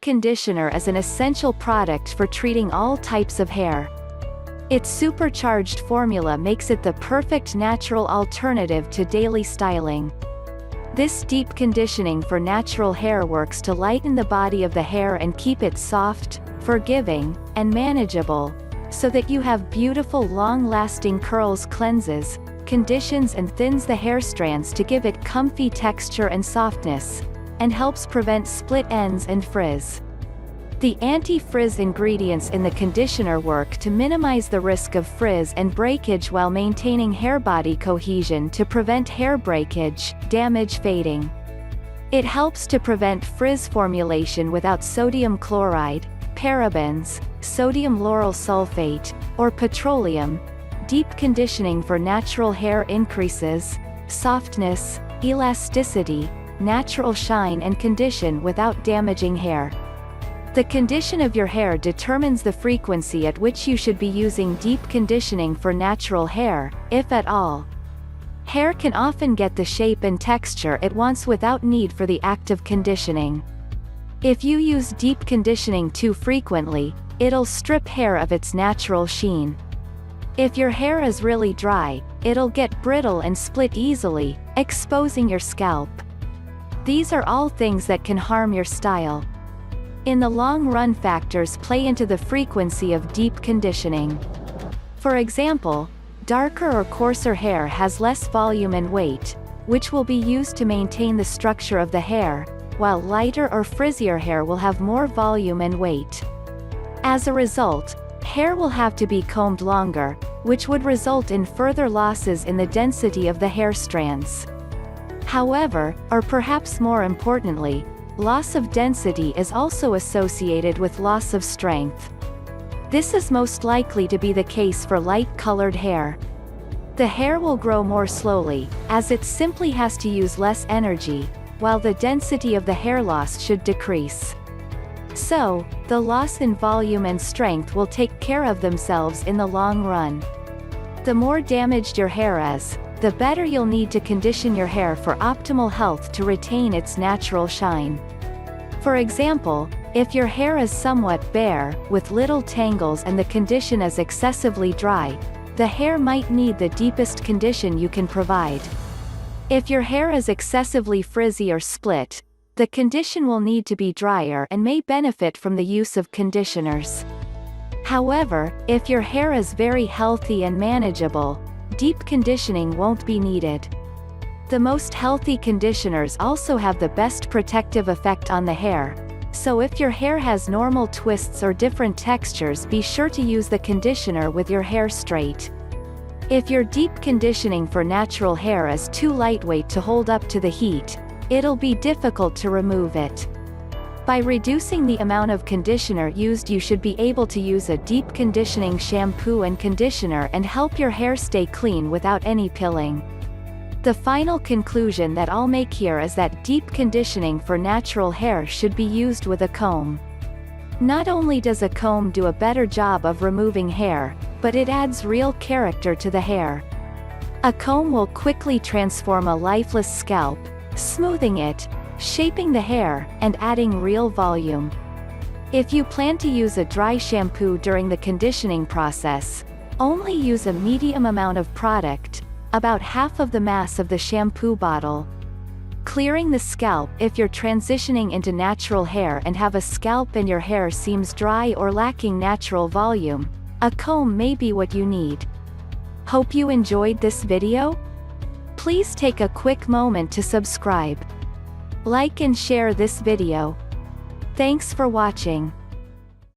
conditioner is an essential product for treating all types of hair. Its supercharged formula makes it the perfect natural alternative to daily styling. This deep conditioning for natural hair works to lighten the body of the hair and keep it soft, forgiving, and manageable, so that you have beautiful long-lasting curls. Cleanses, conditions and thins the hair strands to give it comfy texture and softness, and helps prevent split ends and frizz. The anti-frizz ingredients in the conditioner work to minimize the risk of frizz and breakage while maintaining hair body cohesion to prevent hair breakage, damage, fading. It helps to prevent frizz formulation without sodium chloride, parabens, sodium lauryl sulfate, or petroleum. Deep conditioning for natural hair increases softness, elasticity, natural shine and condition without damaging hair. The condition of your hair determines the frequency at which you should be using deep conditioning for natural hair, if at all. Hair can often get the shape and texture it wants without need for the active conditioning. If you use deep conditioning too frequently, it'll strip hair of its natural sheen. If your hair is really dry, it'll get brittle and split easily, exposing your scalp. These are all things that can harm your style. In the long run, factors play into the frequency of deep conditioning. For example, darker or coarser hair has less volume and weight, which will be used to maintain the structure of the hair, while lighter or frizzier hair will have more volume and weight. As a result, hair will have to be combed longer, which would result in further losses in the density of the hair strands. However, or perhaps more importantly, loss of density is also associated with loss of strength. This is most likely to be the case for light-colored hair. The hair will grow more slowly, as it simply has to use less energy, while the density of the hair loss should decrease. So, the loss in volume and strength will take care of themselves in the long run. The more damaged your hair is, the better you'll need to condition your hair for optimal health to retain its natural shine. For example, if your hair is somewhat bare, with little tangles and the condition is excessively dry, the hair might need the deepest condition you can provide. If your hair is excessively frizzy or split, the condition will need to be drier and may benefit from the use of conditioners. However, if your hair is very healthy and manageable, deep conditioning won't be needed. The most healthy conditioners also have the best protective effect on the hair, so if your hair has normal twists or different textures, be sure to use the conditioner with your hair straight. If your deep conditioning for natural hair is too lightweight to hold up to the heat, it'll be difficult to remove it. By reducing the amount of conditioner used, you should be able to use a deep conditioning shampoo and conditioner and help your hair stay clean without any pilling. The final conclusion that I'll make here is that deep conditioning for natural hair should be used with a comb. Not only does a comb do a better job of removing hair, but it adds real character to the hair. A comb will quickly transform a lifeless scalp, smoothing it, shaping the hair, and adding real volume. If you plan to use a dry shampoo during the conditioning process, only use a medium amount of product, about half of the mass of the shampoo bottle. Clearing the scalp. If you're transitioning into natural hair and have a scalp and your hair seems dry or lacking natural volume, a comb may be what you need. Hope you enjoyed this video. Please take a quick moment to subscribe, like and share this video. Thanks for watching.